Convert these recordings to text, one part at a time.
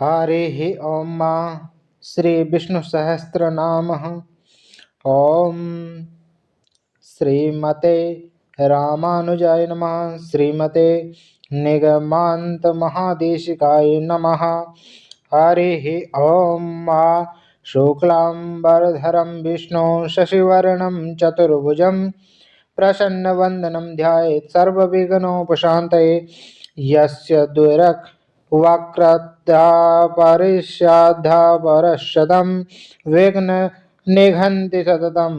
हरिः ॐ श्री विष्णुसहस्रनाम ॐ श्रीमते रामानुजाय नमः। श्रीमते निगमान्त महादेशिकाय नमः। हरिः ॐ शुक्लाम्बरधरं विष्णु शशिवर्णं चतुर्भुजं प्रसन्नवदनं ध्यायेत् सर्वविघ्नोपशान्तये। यस्य वक्रतुण्डमहाकाय विघ्न निघन्ति सततं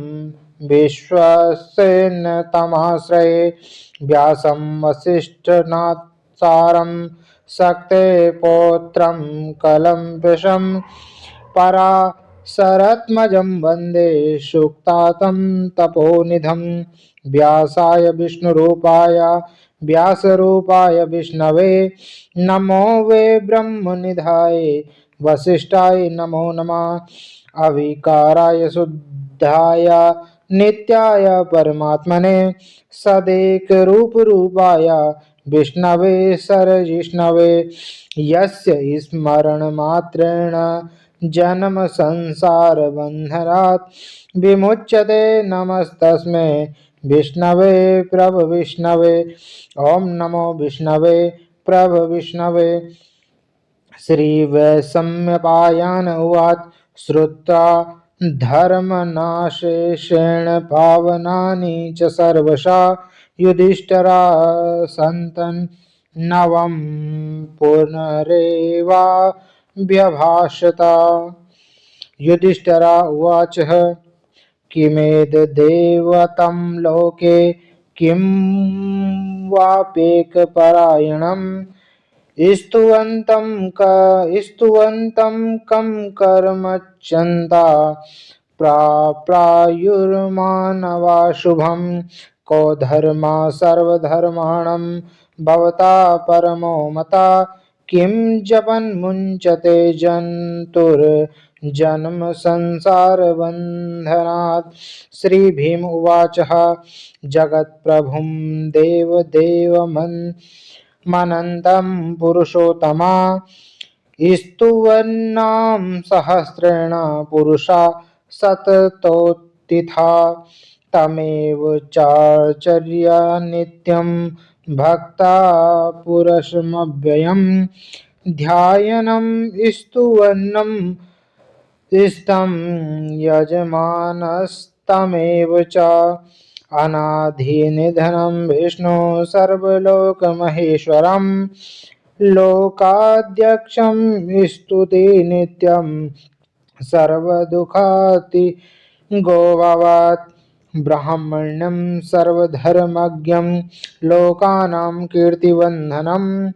विश्वसेन तमाश्रये। व्यासं वसिष्ठनाथसारं शक्ते पौत्रं कलं वृषं पराशरत्मजं वन्दे सूक्तातं तपोनिधं। व्यासाय विष्णुरूपाय व्यासरूपाय विष्णवे नमो वे ब्रह्मनिधाय वसिष्ठाय नमो नमः। अविकाराय शुद्धाय नित्याय परमात्मने सदेकरूपरूपाय विष्णवे सरजिष्णवे। यस्य स्मरणमात्रेण जन्म संसार बन्धनात् विमुच्यते। नमस्तस्मै विष्णवे प्रभ विष्णवे। ओम नमो विष्णवे प्रभ विष्णवे। श्रीवैषम्यपायन उवाच श्रुत्वा धर्मनाशेषेण पावनानि च सर्वशा युधिष्ठिरा सन्तन्नवं पुनरेवाभ्यभाषत। युधिष्ठिरा उवाच किमेतद्देवतं लोके किं वाप्येकपरायणं स्तुवन्तं कं कर्मच्यन्ता प्राप्नुयुर्मानवा शुभं। को धर्मा सर्वधर्माणां भवता परमो मता किं जपन् मुञ्चते जन्तुर्जन्म संसारबन्धनात्। श्रीभीम उवाच जगत्प्रभुं देवदेवमनन्तं पुरुषोत्तमा स्तुवन्नाम सहस्रेण पुरुषा सततोत्थिता। तमेव चार्चर्य नित्यं भक्ता पुरुषमव्ययं ध्यायनं स्तुवन्नं तं यजमानस्तमेव च। अनाधिनिधनं विष्णु सर्वलोकमहेश्वरं लोकाध्यक्षं स्तुति नित्यं सर्वदुःखातिगो भवात्। ब्राह्मण्यं सर्वधर्मज्ञं लोकानां कीर्तिवर्धनं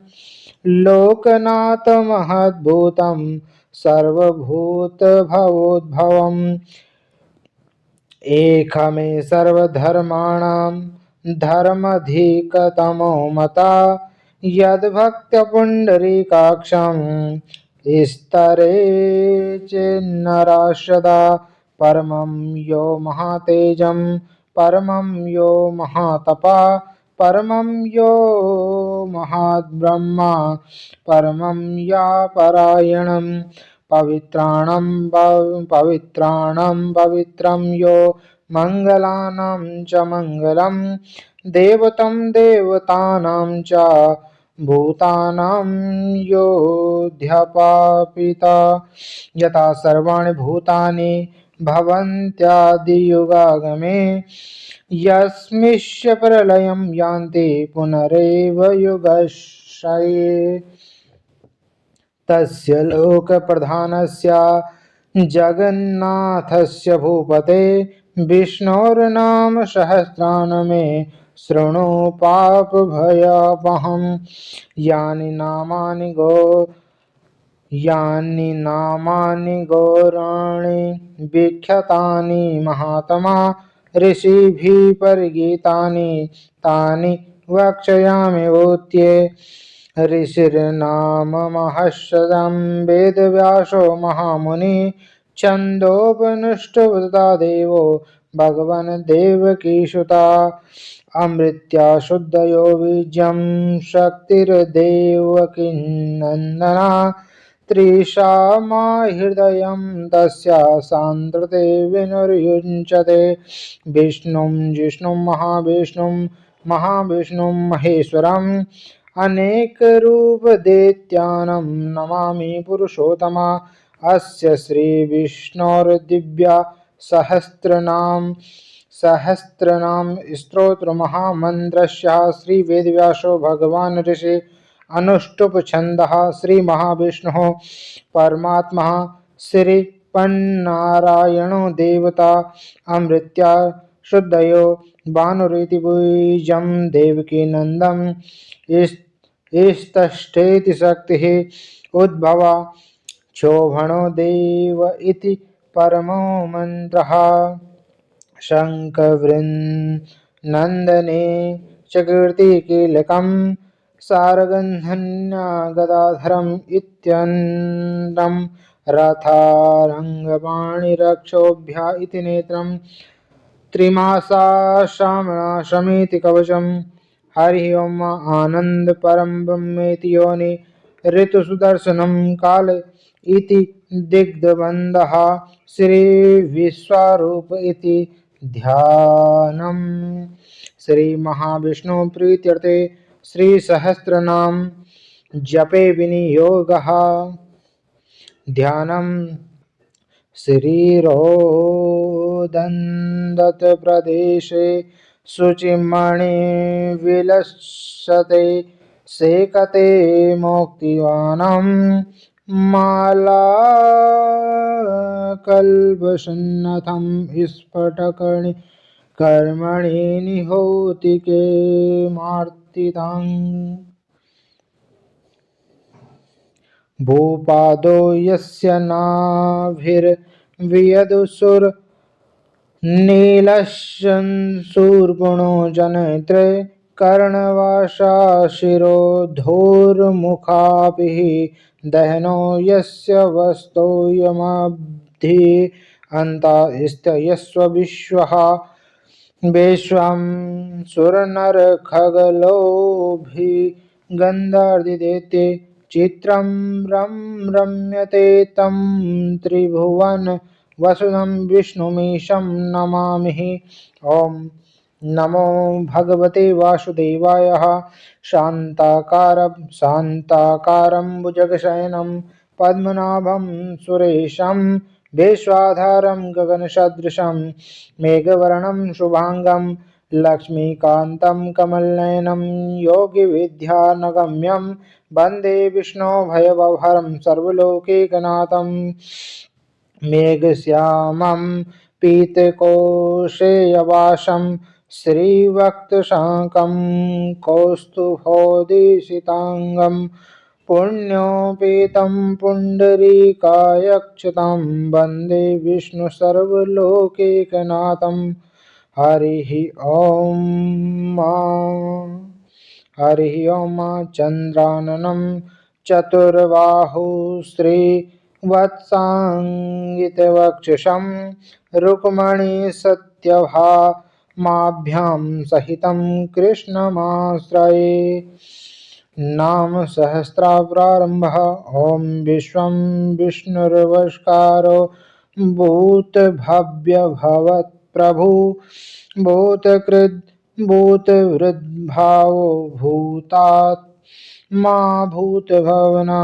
लोकनाथमहद्भुतं सर्वभूतभवोद्भवम्। एकमे सर्वधर्माणां धर्मधिकतमो मता यद्भक्त्या पुण्डरीकाक्षं स्तरे चिन्नरा सदा। परमं यो महातेजं परमं यो महातपा परमं यो महाद्ब्रह्मा परमं या परायणं। पवित्राणं पवित्रं यो मंगलानां च मंगलं देवतं देवतानां च भूतानां योऽध्यापिता। यथा सर्वाणि भूतानि भवन्त्यादियुगागमे यस्मिंश्च प्रलयं यान्ति पुनरेव युगक्षये। तस्य लोकप्रधानस्य जगन्नाथस्य भूपते विष्णोर्नाम सहस्राणि मे शृणु पापभयापहम्। यानि नामानि गौराणि विख्यातानि महात्मा ऋषिभिः परिगीतानि तानि वक्ष्यामि भूत्ये। ऋषिर्नाम महर्षयं वेदव्यासो महामुनि छन्दोपनिषद्वक्ता देवो भगवन् देवकीसुता। अमृत्या शुद्धयो बीजं शक्तिर्देवकीनन्दना तृषामा हृदयं तस्य सान्द्रते विनुर्युञ्चते विष्णुं जिष्णुं महाविष्णुं महाविष्णुं महेश्वरम् अनेकरूपदैत्यानं नमामि पुरुषोत्तमा अस्य श्रीविष्णोर्दिव्या सहस्रनाम स्तोत्रमहामन्त्रस्य श्रीवेदव्यासो भगवान् ऋषि अनुष्टुप छन्दः श्रीमहाविष्णुः परमात्मा श्रीपन्नारायणो देवता अमृत्या शुद्धयो भानुरिति बीजं देवकीनन्दं स्तष्टेति शक्तिः उद्भवा क्षोभणो देव इति परमो मन्त्रः शङ्खवृन्नन्दने चकीर्तिकीलकं सारगन्धन्या गदाधरम् इत्यन्नं रथारङ्गपाणिरक्षोभ्या इति नेत्रं त्रिमासा श्यामणाशमिति कवचं हरिः ओम् आनन्द परं ब्रह्मेति योनि ऋतुसुदर्शनं काल इति दिग्धबन्धः श्रीविश्वरूप इति ध्यानम् श्रीमहाविष्णु प्रीत्यर्थे श्रीसहस्रनाम जपे विनियोगः ध्यानम् श्रीरोदन्दतप्रदेशे शुचिमणि विलसते सेकते मोक्तिवानं मालाकल्पसन्नथं स्फटकणि कर्मणि निहोतिके मार्तितां भूपादो यस्य नाभिर्वियदुसुर नीलशंसूर्गुणो जनत्रे कर्णवासा शिरोधोर्मुखापिः दहनो यस्य वस्तोऽयमब्धि अन्तास्त्ययस्व विश्वः विश्वं सुरनरखगलोभिगन्धर्दिदेते चित्रं रम्यते तं त्रिभुवन वसुधं विष्णुमीशं नमामि। ॐ नमो भगवते वासुदेवाय। शान्ताकारं भुजगशयनं पद्मनाभं सुरेशं विश्वाधारं गगनसदृशं मेघवर्णं शुभांगं लक्ष्मीकान्तं कमलनयनं योगिविद्यानगम्यं वन्दे विष्णुभयभरं सर्वलोकैकनाथं मेघश्यामं पीतकोशेयवासं श्रीवक्त्रशाकं कौस्तुभोदिशिताङ्गं पुण्योपेतं पुण्डरीकायक्षतां वन्दे विष्णुसर्वलोकैकनाथं हरिः ॐ चन्द्राननं चतुर्बाहुश्रीवत्साङ्गितवक्षसं रुक्मणीसत्यभामाभ्यां सहितं कृष्णमाश्रये नाम सहस्राप्रारम्भः ॐ विश्वं विष्णुर्वष्कारो भूतभव्यभवत्प्रभु भूतकृद् भूतवृद्भावो भूतात्मा भूतभवना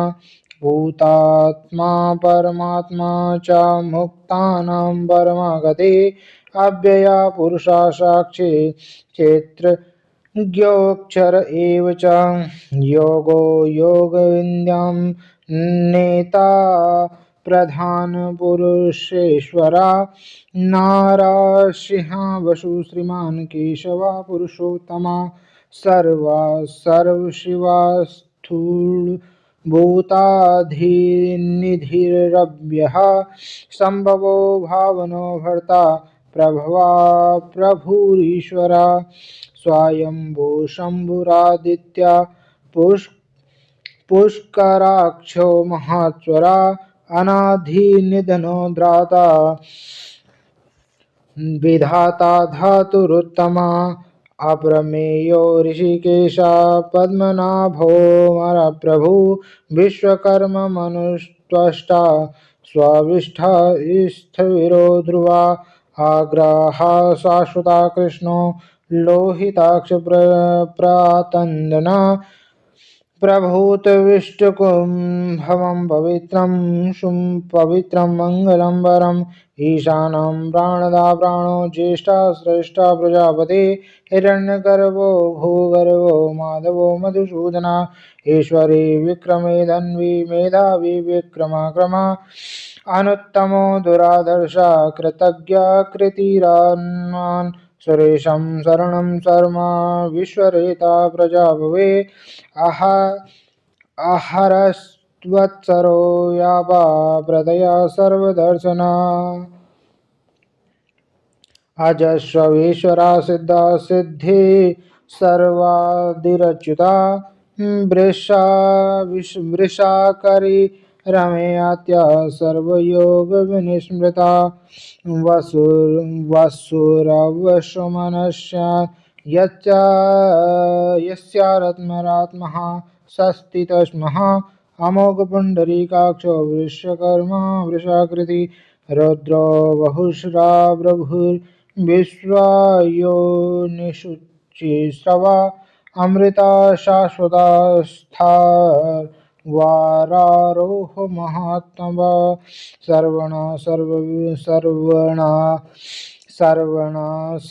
भूतात्मा परमात्मा च मुक्तानां परमागते अव्यया पुरुषा साक्षी क्षेत्रज्ञोऽक्षर एव च योगो योगविद्यां नेता प्रधानपुरुषेश्वरा नारासिंह वसु श्रीमान् केशवा पुरुषोत्तमा सर्वशिवा स्थूलभूताधिनिधिरव्यः सम्भवो भावनो भर्ता प्रभवा प्रभुरीश्वरा स्वायम्भू शम्भुरादित्या पुष्कराक्षो महात्वरा अनाधिनिधनो ध्राता विधाता धातुरुत्तमा अप्रमेयो ऋषिकेशा पद्मनाभो प्रभु विश्वकर्म त्वष्टा स्वाविष्ठा स्थविरो ध्रुवा आग्राहा शाश्वता कृष्णो लोहिताक्ष प्रातन्दना प्रभूतविष्टकुम्भवं पवित्रं मङ्गलं वरम् ईशानं प्राणदा प्राणो ज्येष्ठा श्रेष्ठा प्रजापते हिरण्यगर्भो भूगर्भो माधवो मधुसूदना ईश्वरी विक्रमे धन्वी मेधावी विक्रमाक्रमा अनुत्तमो दुरादर्शा कृतज्ञा कृतिरान्मान् सुरेशं शरणं शर्मा विश्वरेता प्रजाभवे आह आहरस्त्वत्सरो यावा प्रदया सर्वदर्शना अजस्वेश्वरा सिद्धा सिद्धि सर्वादिरच्युता वृषाकरी रमयात्या सर्वयोग विनिस्मृता वसुरवशुमनस्या यस्यात्मरात्मः सस्तितस्मः अमोघपुण्डरीकाक्षो वृषकर्मा वृषाकृति रौद्रो बहुश्रा प्रभुर्विश्वायोनिषुचिस्रवा अमृता शाश्वता स्थार्वारारोह महात्मा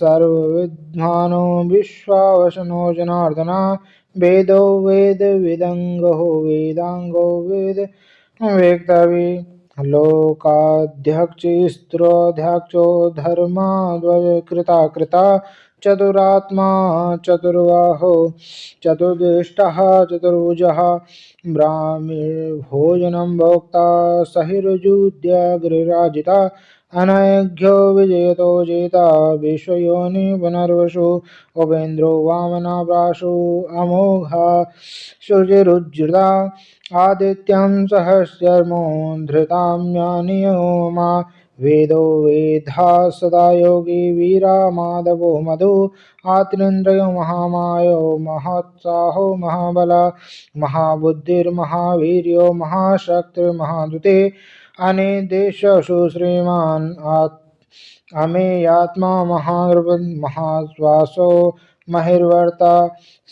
सर्वविद्वानो विश्वावसनो जनार्दना वेदो वेदविदङ्गो वेदाङ्गो वेद वेक्तवी लोकाध्यक्षस्त्रोऽध्यक्षो धर्माद्वयकृता कृता चतुरात्मा चतुर्बाहो चतुर्दष्टः चतुर्भुजः ब्राह्मीर्भोजनं भोक्ता सहिर्जुद्याग्रराजिता अनैघ्यो विजयतो जेता विश्वयोनि पुनर्वसु उपेन्द्रो वामनाप्रासु अमोघा शुचिरुज्जृता आदित्यं सहस्रमो धृताम्यानियोमा वेदो वेद्धा सदा योगी वीरा माधवो मधु आत्रेन्द्रयो महामायो महत्साहो महाबला महाबुद्धिर्महावीर्यो महाशक्तिर्महादुते अनिदेशसु श्रीमान् अमेयात्मा महाश्वासो महिर्वर्ता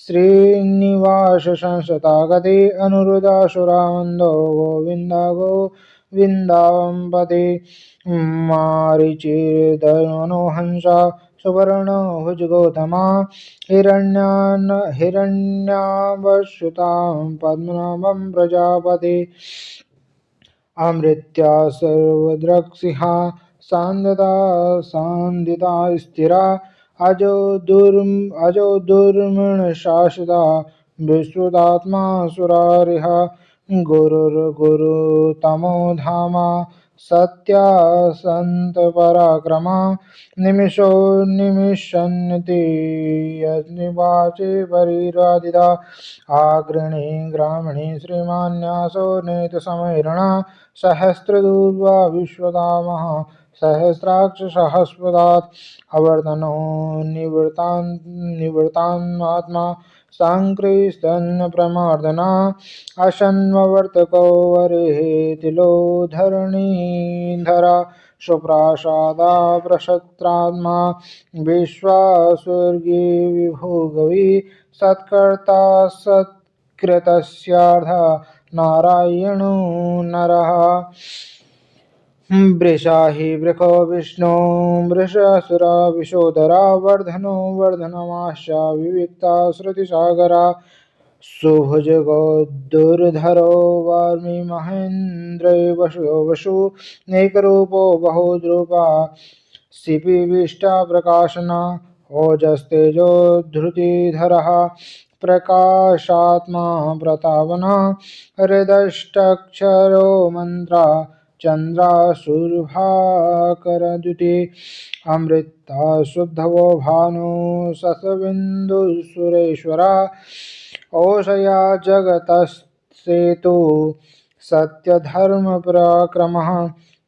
श्रीनिवास संसतागते अनुरुदासुरावन्दो गोविन्दाम्बते मारीचिर्दमनोहंसा सुवर्णो भुजगौतमा हिरण्यावश्युतां पद्मनाभं प्रजापते अमृत्या सर्वदृक्सिंहा सान्दिता स्थिरा अजो दुर्मणशाश्वता विश्रुतात्मा सुरारिह गुरुर्गुरुतमो धामा सत्या सन्तपराक्रमा निमिषो निमिषन्ति यज्ञवाचे परिराधिता आग्रणी ग्रामणी श्रीमान्यासो नेतसमैरणा सहस्रदूर्वा विश्वदामः सहस्राक्षसहस्रदात् अवर्तनो निवृत्तात्मा साङ्कृस्तन्नप्रमार्दना अशन्वर्तको वरेः तिलोधरणीधरा सुप्रासादा प्रशस्त्रात्मा विश्वास्वर्गी विभोगवी सत्कर्ता सत्कृतस्यार्धा नारायणो नरः वृषा हि वृको विष्णु वृषासुरा विशोधरा वर्धनो वर्धनमाशा विविक्ता श्रुतिसागरा सुभुजगो दुर्धरो वार्मि महेन्द्र वसु नैकरूपो बहुद्रूपा शिपिविष्टा प्रकाशना ओजस्तेजो धृतिधरः प्रकाशात्मा प्रतापना हृदष्टक्षरो मन्त्रा चन्द्रासुर्भाकरद्युति अमृता शुद्धवो भानु ससबिन्दुसुरेश्वरा ओषया जगतसेतु सत्यधर्मपराक्रमः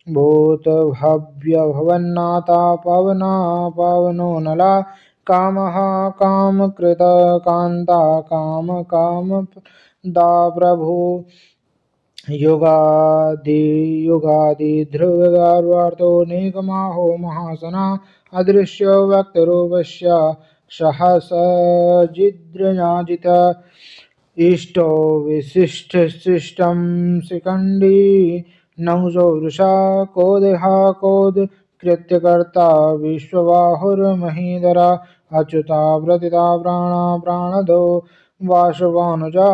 भूतभव्यभवन्नाथा पवना पवनो नला कामः कामकृतकान्ता कामकामदा प्रभु युगादिध्रुवगार्वार्थो निगमाहो महासना अदृश्यो व्यक्तरूपस्य सहसजिद्रजाजित इष्टो विशिष्टशिष्टं शिखण्डी नहुषो वृषा कोदेहा कोद कृत्यकर्ता विश्वबाहुर्महीधरा अच्युता व्रतिता प्राणा प्राणदो वासवानुजा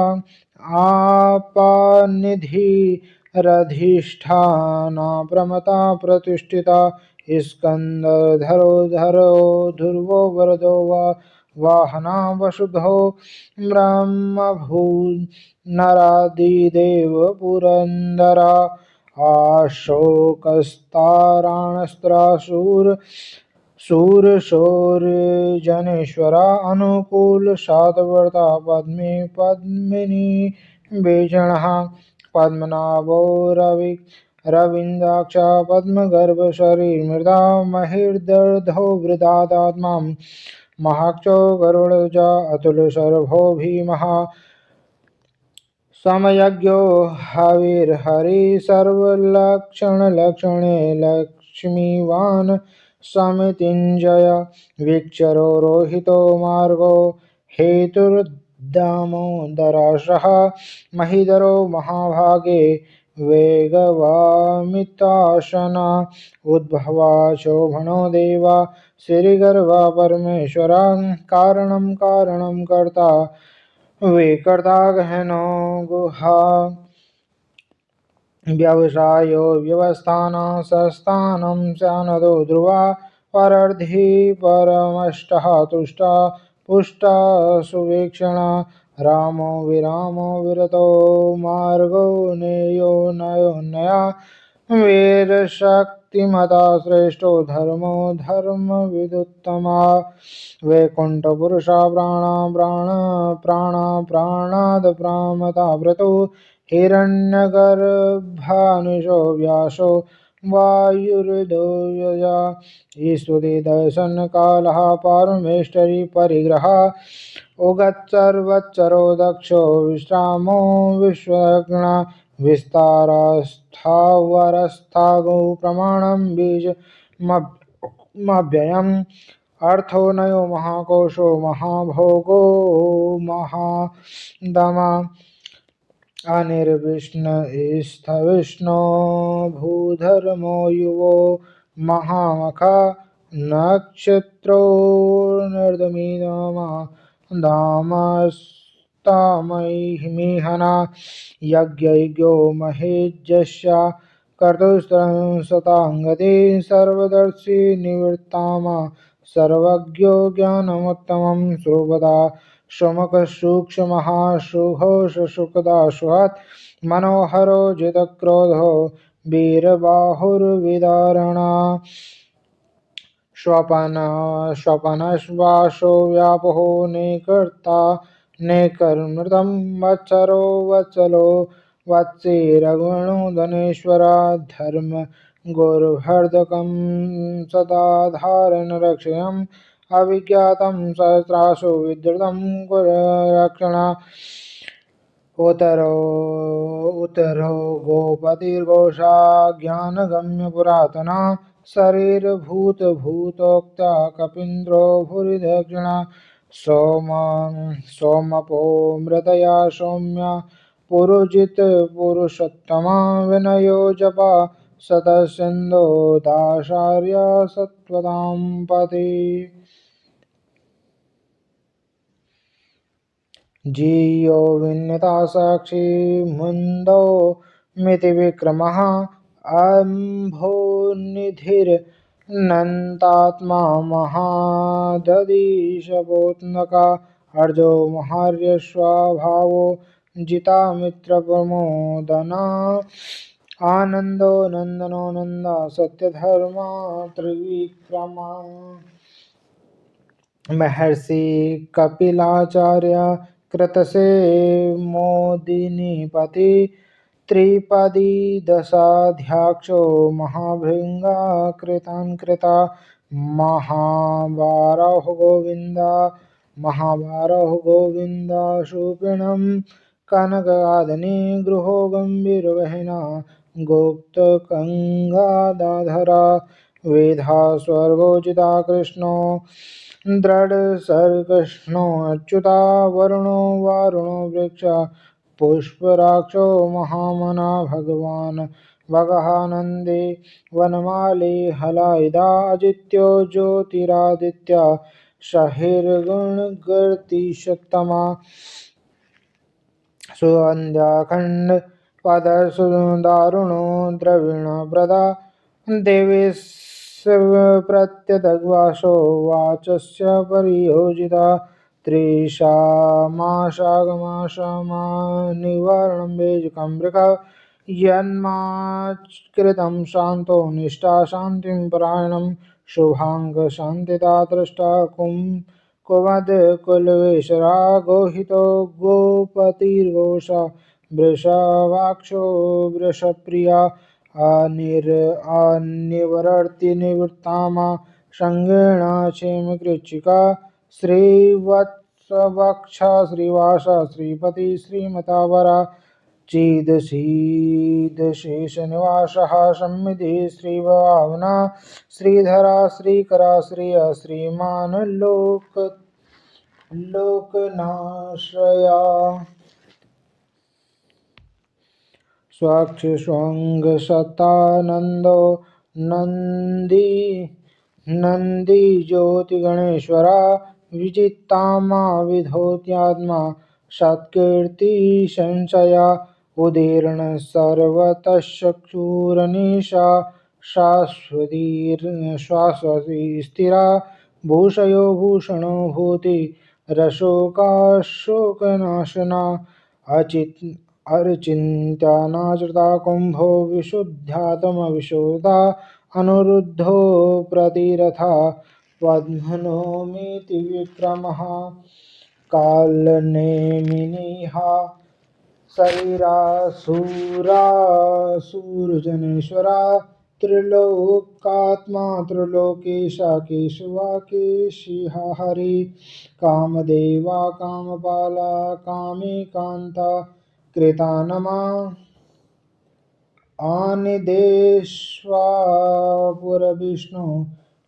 आपानिधिरधिष्ठाना प्रमता प्रतिष्ठिता स्कन्दधरो धरो ध्रुवो वरदो वा वाहना वसुधो ब्रह्मभूनरादिदेव पुरन्दरा अशोकस्ताराणस्त्रासुर शूरशौर्यजनेश्वरा अनुकूल सातव्रता पद्मे पद्मिनी बेजणः पद्मनाभो रवीन्द्राक्षा पद्मगर्भशरीरमृदा महिर्दर्धो वृदादात्मा महाक्षो गरुडजा अतुलशर्भो भीमः समयज्ञो हविर्हरि सर्वलक्षणलक्षणे लक्ष्मीवान् समितिञ्जय विक्षरो रोहितो मार्गो हेतुर्दामोदराशः महीधरो महाभागे वेगवामिताशना उद्भवा शोभनो देवा श्रीगर्भा परमेश्वरा कारणं कारणं कर्ता विकर्ता गहनो गुहा व्यवसायो व्यवस्थाना सस्थानं स्यानदो ध्रुवा परर्धि परमष्टः तुष्टा पुष्टा सुवीक्षणा रामो विरामो विरतो मार्गो नेयो नयोन्नया वीरशक्तिमता श्रेष्ठो धर्मो धर्मविदुत्तमा वैकुण्ठपुरुषा प्राणाद प्रामता व्रतो हिरण्यगर्भानुषो व्यासो वायुर्दोयजा ईस्तुति दर्शनकालः पारमेष्टरि परिग्रह उगत्सर्वच्चरो दक्षो विश्रामो विश्वज्ञ विस्तारस्थावरस्थागो प्रमाणं बीजमव्ययम् अर्थो नयो महाकोशो महाभोगो महादमा अनिर्विष्णस्थविष्णो भूधर्मो युवो महामखा नक्षत्रो निर्दमिदमा दामस्तामैहिमिहना यज्ञो महेज्यस्या कर्तुस्सताङ्गते सर्वदर्शी निवृत्तामा सर्वज्ञो ज्ञानमुत्तमं श्रुवदा शुमकसूक्ष्मः सुघोषसुखदा सुहत् मनोहरो जितक्रोधो वीरबाहुर्विदारणा स्वपनश्वासो व्यापहो नेकर्ता नेकर्मृतं वत्सरो वत्सलो वत्सी रघुणो धनेश्वरा धर्म गुरुभर्दकं सदा धारण रक्षयम् अविज्ञातं सहस्रासु विद्रुतं गुररक्षणा उतरो गोपतिर्घोषा ज्ञानगम्य पुरातना शरीरभूतभूतोक्ता कपीन्द्रो भूरिदक्षिणा सोमपो मृतया सौम्या पुरुजित पुरुषोत्तमा विनयो जपा सतसिन्धो दाशार्या सत्वतां पति जीयो विन्यता साक्षी मुन्दो मितिविक्रमः अम्भोनिधिर्नन्तात्मा महादधीशपोत्नका अर्जो महार्यस्वभावो जितामित्रप्रमोदना आनन्दो नन्दनो नन्दा सत्यधर्मा त्रिविक्रमा महर्षि कपिलाचार्य कृतसे मोदिनीपति त्रिपदी दशाध्याक्षो महाभृङ्गा कृतान्कृता महाबारः गोविन्द शूपिणं कनकादनी गृहो गम्भीरवहिना गुप्तकङ्गादाधरा वेधा स्वर्गोचिता कृष्णो दृढसर्कृष्णो अच्युता वरुणो वारुणो वृक्ष पुष्पराक्षो महामना भगवान् भगहानन्दे वनमाली हलायुधा अजित्यो ज्योतिरादित्य शाहिर्गुणगर्तिशतमा सुवन्द्याखण्ड पदसुदारुणो द्रविणप्रदा देवीस्प्रत्यदग्वासो वाचस्य परियोजिता त्रिषामाशागमाशमा निवारणं यन्माचकृतं शान्तो निष्ठा शान्तिं परायणं शुभाङ्गशान्तिदा दृष्टा कुमदकुलवेशरा गोहितो गोपतिर्गोषा वृषवाक्षो वृषप्रिया अनिवर्तिनिवृत्तामा संगेण क्षेमकृच्छिका श्रीवत्सवक्षा श्रीवासा श्रीपति श्रीमतावरा चिदशीदशेषनिवासः सम्मिति श्रीभावना श्रीधरा श्रीकरा श्रिया श्रीमान् लोकनाश्रया स्वाक्षस्वङ्गसत्तानन्दो नन्दिज्योतिगणेश्वरा विजित्तामा विधोत्यात्मा सत्कीर्तिसंशया उदीर्ण सर्वतश्चक्षुरनिशा शाश्वती स्थिरा भूषयो भूषणो भूति रशोकाशोकनाशना अर्चिन्त्यानाचृता कुम्भो विशुद्ध्यात्मविशुद्धा अनुरुद्धो प्रतिरथा पद्मनोमिति विक्रमः कालनेमिनिः शरीरासुरासुरजनेश्वरा त्रिलोकात्मा त्रिलोकेशा केशवा केशिः हरि कामदेवा कामपाला कामिकान्ता कृतानमा आनिदेश्वापुरविष्णु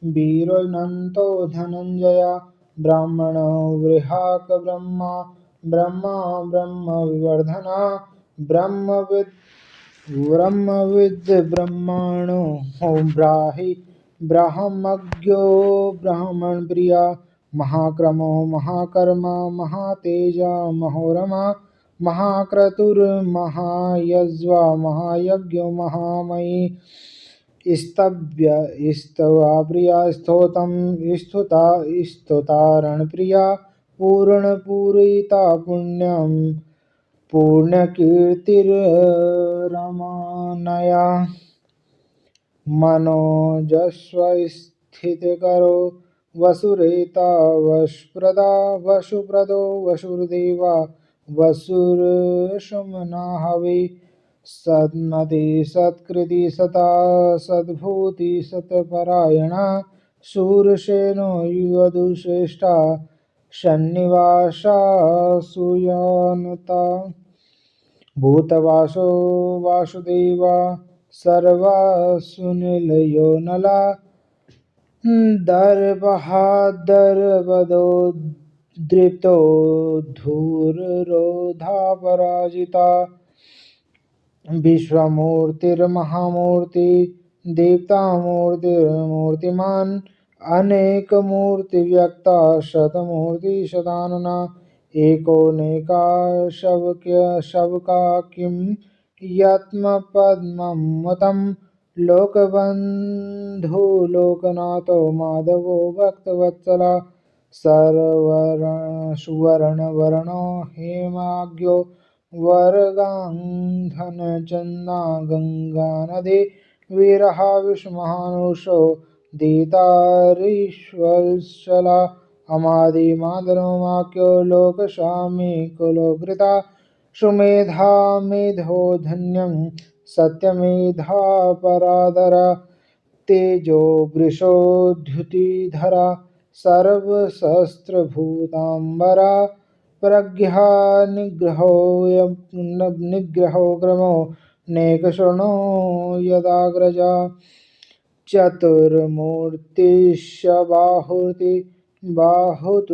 वीरोऽनन्तो धनञ्जया ब्राह्मणो वृहाक ब्रह्मा ब्रह्मविवर्धना ब्रह्मविद् ब्रह्मणो ब्राह्मज्ञो ब्राह्मणप्रिया महाक्रमो महाकर्मा महातेजा महोरमा महाक्रतुर्महायज्वा महायज्ञो महामयी स्तवा प्रिया स्तोतारणप्रिया पूर्णपूरिता पुण्यकीर्तिरमानया मनोजस्वस्थितिकरो वसुरेता वशुप्रदो वसुर्देवा वसुरसुमनाहवे सन्मति सत्कृति सता सद्भूति सत्परायणा शूरसेनो युवधुश्रेष्ठा सन्निवासा सुयानुता भूतवासो वासुदेवा सर्वासुनिलयो नला दर्पहादर्पदोद्दृप्तो धूर्रोधापराजिता विश्वमूर्तिर्महामूर्ति देवतामूर्तिर्मूर्तिमान् अनेकमूर्तिव्यक्ता शतमूर्तिशतानना एकोनेका शवका किं यत्मपद्मं लोकबन्धु लोकनाथो माधवो भक्तवत्सला सुवर्णवर्णो हेमाग्यो वरगांधनचन्दा गङ्गानदी वीरहा विष्णुमानुषो दीतारीश्वत्सला अमादिमादनो माक्यो लोकस्वामी कुलोकृता सुमेधा मेधो धन्यं सत्यमेधा परादरा तेजो वृषोद्युतिधरा सर्वशस्त्रभूताम्बरा प्रज्ञा निग्रहो क्रमो नेकशृणो यदाग्रजा चतुर्मूर्तिश्च बाहुतूर्तियोग्रति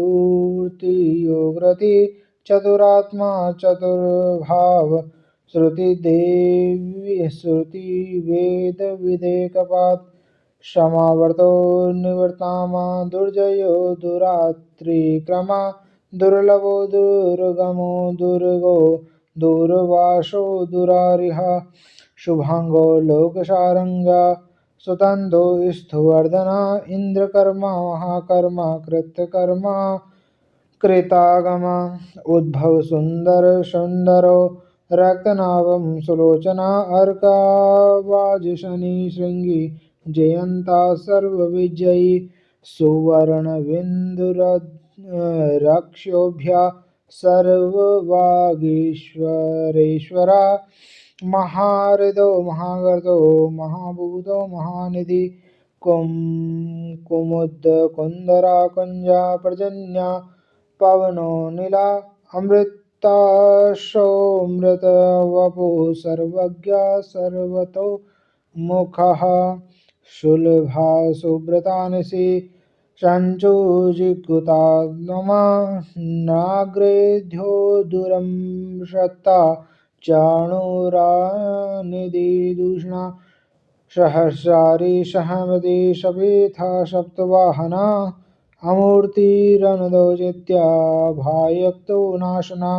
चतुरात्मा चतुर्भाव श्रुतिदेवी श्रुतिवेदविदेकपात् समावर्तो निवर्तामा दुर्जयो दुरात्रिक्रमा दुर्लभो दुर्गमो दुर्गो दूर्वासो दुरारिह शुभांगो लोकसारंगा सुतंदो स्थुवर्धना इंद्रकर्मा महाकर्मा कृतकर्मा कृतागमा उद्भव सुंदर सुंदरो रक्तनाभं सुलोचना अर्कावाज शनि श्रृंगी जयंता सर्वविजयी सुवर्णबिंदुरक्षोभ्या सर्ववागीश्वरेश्वरा महाहृदो महागर्दो महाभूतो महानिधि कुमुद कुंदरा कुंजा पर्जन्या पवनो नीला अमृताशोऽमृत वपुः सर्वज्ञ सर्वतो मुखः शुलभा सुब्रता निशि चञ्चूजिकुतात्मा नाग्रेध्यो दूरं शत्ता चाणूरानिधिदूषणा सहस्रारी सहमति शपीथा सप्तवाहना अमूर्तिरनदौचित्या भायक्तो नाशना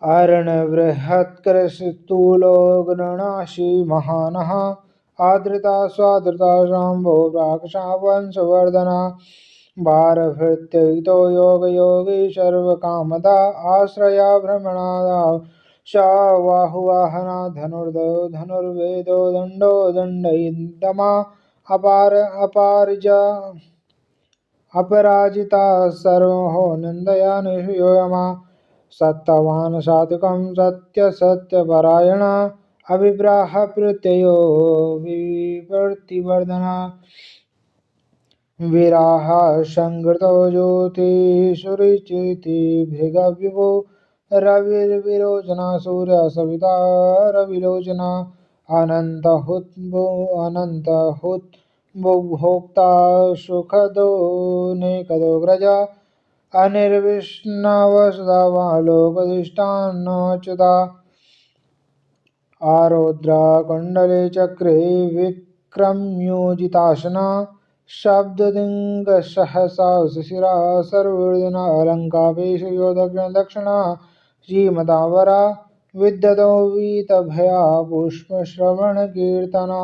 अरणबृहत्करस्तूलो गणनाशी महानः आदृता स्वादृता शाम्भो प्राक्शावंशवर्धना भारभृत्ययुतो योगयोगी सर्वकामदा आश्रया भ्रमणादा शाबाहुवाहना धनुर्धरो धनुर्वेदो दण्डो दण्डयितमा अपराजिता सर्वो निन्दया निषयोयमा सत्तवान् सात्विकं सत्यसत्यपरायण अभिप्राह प्रत्ययो विप्रतिवर्धना विराह संगृतो ज्योतिषुरिचिति भृगविभो रविर्विरोचना सूर्य सविता रविलोचना अनन्तहुत भोक्ता सुखदो नेकदो ग्रजा अनिर्विष्णवसदावालोकधिष्ठानच्युता आरोद्रा कुण्डले चक्रे विक्रम्योजितासना शब्ददिङ्गसहसा सुशिरा सर्ववर्धना अलङ्कापेशयोदक्षिणा श्रीमतावरा विद्यतो वीतभया पुष्पश्रवणकीर्तना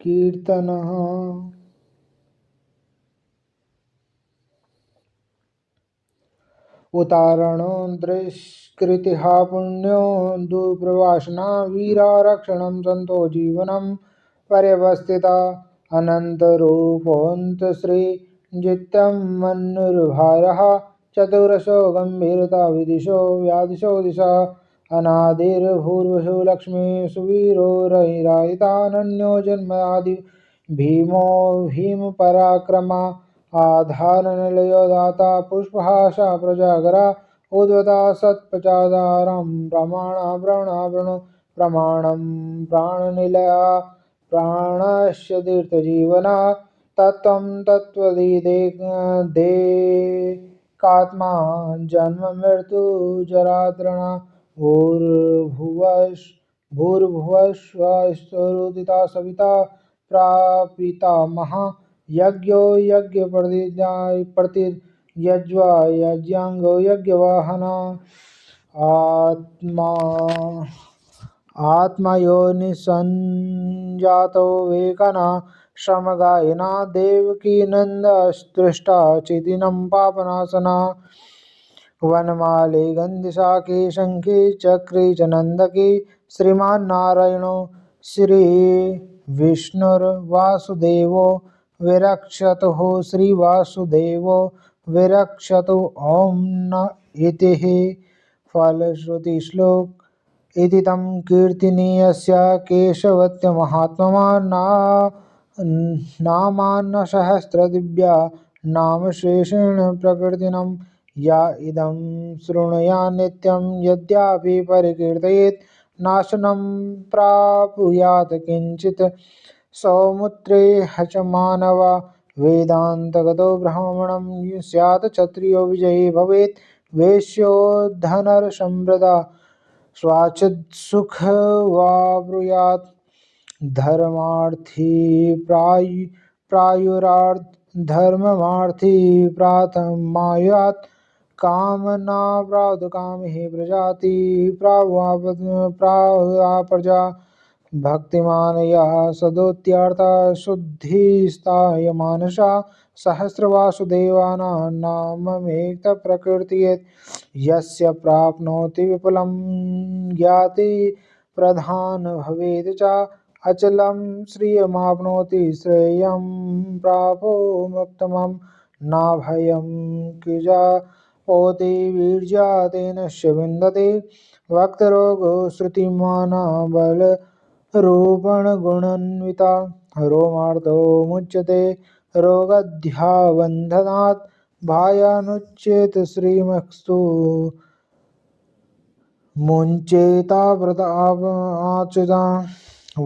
कीर्तनः उतारणो दुष्कृतिः पुण्यो दुर्प्रवासना वीरारक्षणं सन्तो जीवनं पर्यवस्थिता अनन्तरूपोऽन्तश्रीजित्यं मन्नुर्भारः चतुरशो गम्भीरता विदिशो व्यादिशो दिशा अनादिर्भूर्वसु लक्ष्मी सुवीरो रहिरायितानन्यो जन्मादि भीमो भीमपराक्रमा आधारनिलयो दाता पुष्पहासा प्रजागरा उद्वता सत्पचादारं प्रमाणावृणो प्रमाणं प्राणनिलया प्राणस्य तीर्थजीवना तत्त्वं तत्त्वदिदेकात्मा जन्ममृत्युजरातृणा भूर्भुवस्वस्तरुदिता सविता प्रापितामहा यज्ञो यज्ञप्रतियज्वा यज्ञांगो यज्ञवाहना आत्मा आत्मयोनिसञ्जातो वेकना समगायना देवकी नन्दस्तुष्टा चिदिनं पापनाशना वनमाले गन्धशाखे शङ्खे चक्रे च नन्दकी श्रीमान्नारायणो श्रीविष्णुर्वासुदेवो विरक्षतुः श्रीवासुदेवो विरक्षतु ॐ न इति फलश्रुतिश्लोक इति तं कीर्तनीयस्य केशवत्यमहात्मना नामान्नसहस्रदिव्या नामशेषेण प्रकृतिनं या इदं शृणुयात् नित्यं यद्यापि परिकीर्तयेत् नाशनं प्राप्नुयात् किञ्चित् सौमुत्रे च मानव वेदान्तगतो ब्राह्मणं स्यात् क्षत्रियो विजयी भवेत् वैश्यो धनरसम्पदा स्वाचित्सुखवाप्नुयात् धर्मार्थी प्रायुरार्थ धर्ममार्थी प्रार्थमायात् कामना प्रादुकामहि प्रजाति प्रजा भक्तिमान यः सदोत्यार्था शुद्धिस्ताय मानसा सहस्रवासुदेवानां नाममेकप्रकृतियेत् यस्य प्राप्नोति विपुलं ज्ञाति प्रधान भवेत् च अचलं श्रियमाप्नोति श्रेयं प्रापो मुक्तमं न भयं किजापोति वीर्यातेन विन्दते वक्तरोगो श्रुतिमाना बलरूपणगुणान्विता रोमार्थो मुच्यते रोगध्याबन्धनात् भायानुच्चेत श्रीमस्तु मुञ्चेता व्रताच्युता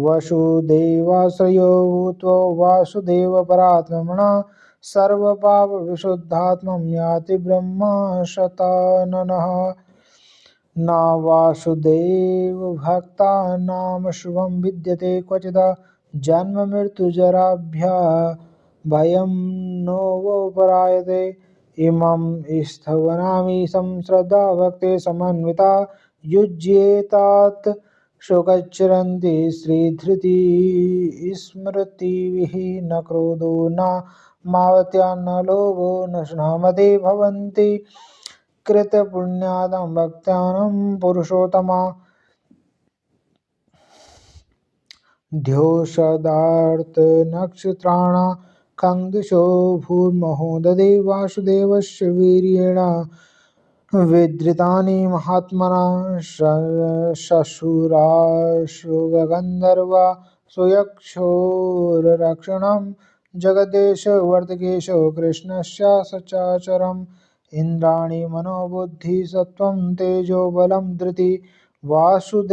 वसुदेवाश्रयो भूत्वा वासुदेवपरात्मना सर्वपापविशुद्धात्मं याति ब्रह्मशताननः न वासुदेवभक्ता नाम शुभं विद्यते क्वचित् जन्ममृत्युजराभ्या भयं नोपरायते इमं स्थवनामि संश्रद्धा भक्ते समन्विता युज्येतात् शोकच्चरन्ति श्रीधृति स्मृतिभिः न क्रोधो न मावत्या न लोभो न स्नामते भवन्ति कृतपुण्यानां भक्तानां पुरुषोत्तमा द्योषदार्तनक्षत्राणां खङ्दिशो भूर्महो ददे वासुदेवस्य वीर्येण विधृतानि महात्मना शशुराशुगन्धर्वा सुयक्षोरक्षणं जगदेशवर्तकेशो कृष्णस्य सचराचरम् इन्द्राणि मनोबुद्धिसत्त्वं तेजो बलं धृति वासुदेवाक्तमाहुं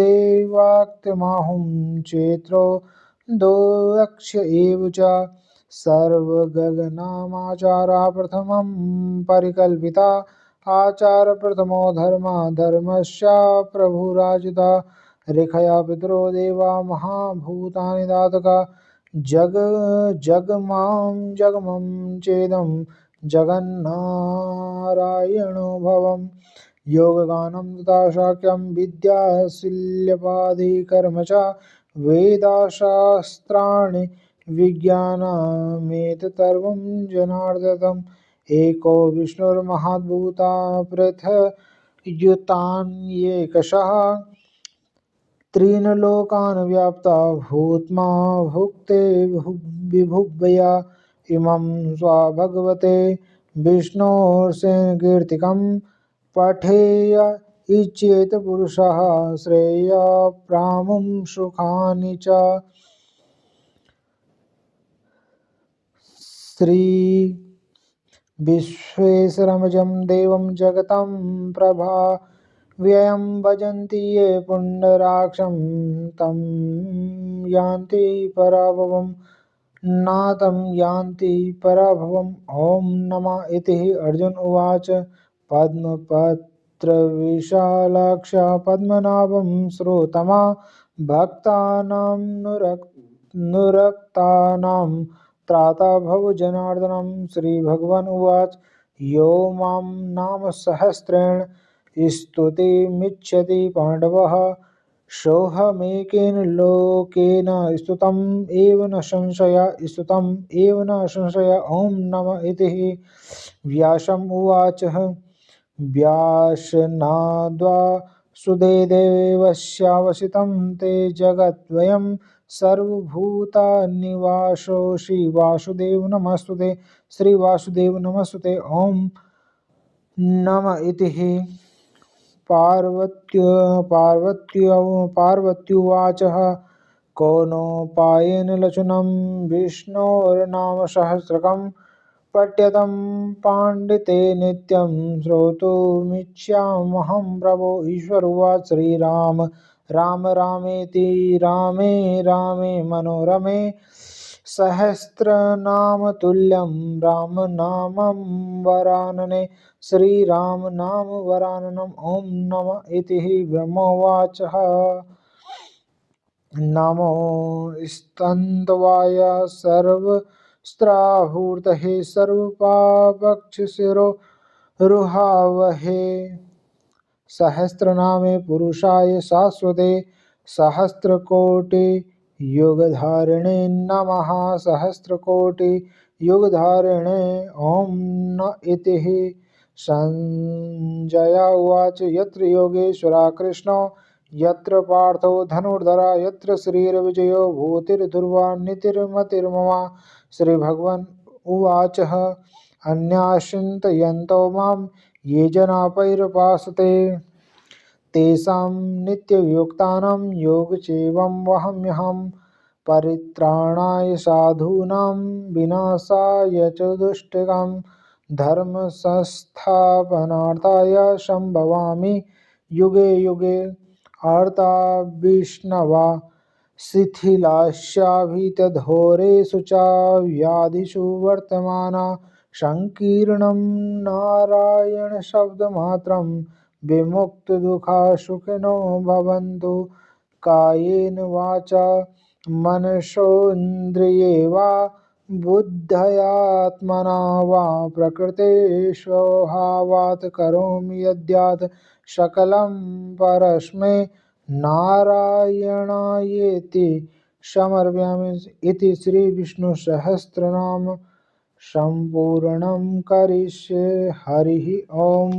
चेत्रो दोदक्ष एव च सर्वगगनामाचारा प्रथमं परिकल्पिता आचार प्रथमो धर्मस्य प्रभुराजिता रेखया पितरो देवा महाभूतानि दातका जगमं चेदं जगन्नारायणो भवम् योगगानं तथा शाक्यं विद्याशील्यपाधिकर्म च वेदाशास्त्राणि विज्ञानमेतत्सर्वं जनार्दनम् एको विष्णुर्महाद्भूता पृथग्युतान्येकशः त्रीन् लोकान् व्याप्ता भूत्मा भुक्ते विभुवया इमं स्वभगवते विष्णोर्षेणकीर्तिकं पठेय इच्छेत पुरुषः श्रेयःप्रामुं सुखानि च श्री विश्वेश्वरमजं देवं जगतं प्रभाव्ययं भजन्ति ये पुण्डराक्षं तं यान्ति पराभवं नातं यान्ति पराभवम् ॐ नमः इति अर्जुन उवाच पद्मपत्रविशालाक्ष पद्मनाभं श्रोतमा भक्तानां नुरक्तानां त्राता भव जनार्दनं श्रीभगवान् उवाच यो मां नामसहस्रेण स्तुतिमिच्छति पाण्डवः सोऽहमेकेन लोकेन स्तुतम् एव न संशय ॐ नमः इति व्यासम् उवाच व्यासनाद्वा सुदेदेवस्यावसितं ते जगद्वयं सर्वभूतानिवासो श्रीवासुदेव नमस्तुते। श्रीवासुदेव नमस्तुते। ॐ नम इति पार्वत्युवाच को नोपायेन लक्षणं विष्णोर्नामसहस्रकं पठ्यतं पाण्डिते नित्यं श्रोतुमिच्छाम्यहं प्रभो। ईश्वर उवाच श्रीराम राम रामेति रामे रामे मनोरमे सहस्रनामतुल्यं रामनामं वरानने। श्रीराम नाम वराननम्। ॐ नम इति ब्रह्मोवाच नमो स्तन्द्वाय सर्वस्त्राहूर्तये सर्वपापक्षशिरोरुहावहे सहस्रनामे पुरुषाय शाश्वते सहस्रकोटियुगधारिणे नमः। सहस्रकोटियुगधारिणे ॐ न इति संजय उवाच यत्र योगेश्वरः कृष्णो यत्र पार्थो धनुर्धरः यत्र श्रीर्विजयो भूतिर्ध्रुवा नीतिर्मतिर्मम। श्रीभगवान् उवाच अन्याश्चिन्तयन्तो मां ये जना पैरुपासते तेषां नित्ययुक्तानां योगक्षेमं वहाम्यहम्। परित्राणाय साधूनां विनाशाय च दुष्कृतां धर्मसंस्थापनार्थाय सम्भवामि युगे युगे। अर्ताविष्णवा शिथिलास्याभितधोरेषु च व्याधिषु वर्तमाना संकीर्णं नारायणशब्दमात्रं विमुक्तदुःखा सुखिनो भवन्तु। कायेन वाचा मनसोन्द्रिये वा बुद्ध्यात्मना वा प्रकृते स्वभावात् करोमि यद्यत् सकलं परस्मै नारायणायेति समर्पयामि। इति श्रीविष्णुसहस्रनाम सम्पूर्णं करिष्ये। हरिः ॐ।